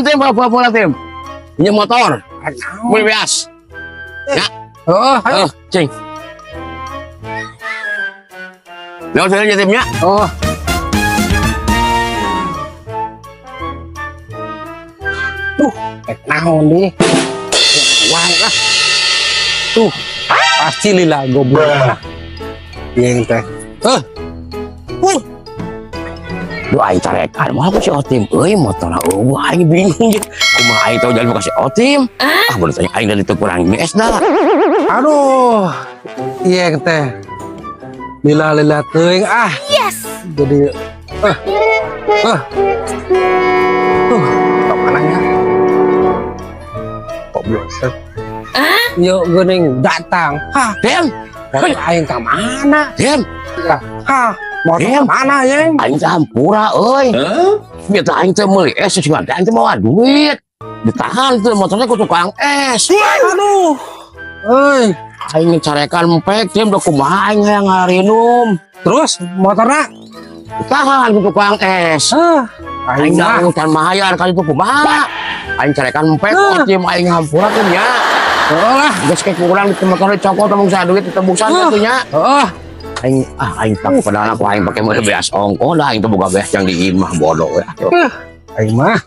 Tim apa tim? Punya motor. Mulai bias. Ya. Cing. Lewat saja timnya. Naon nih? Wah lah. Pasti lila goblok. Yang teh. Lu aing tarekan mah ku si Otim euy motor eueuh aing bingung jeung kumaha aing tau jalan ka si Otim. Bener tanya aing dari teu kurang geus da. Aduh. Iya teh. Lila teuing Yes. Jadi kemana? Kok belum set? Yuk geuning datang. Dem. Aing ka mana? Dem. Motor mana ya? Aing teh hampura euy. Biar teh aing teh meuli es sih aing teh bawa duit. Ditahan tuh motornya ku tukang es. Aduh. Euy, aing carekan empek tim da kumaha aing hayang ngarinum. terus motorna Ditahan ku tukang es. Aing da urusan mahayar kali itu kumaha. Aing carekan empek tim aing hampura tuh nya. lah, Geus ke kurang di motor cokot tembung sa duit tebusan tuh nya. Aing tak padahal aku aing pake modal beas ongko dah aing teh boga beas yang di imah bodoh ya. Aing mah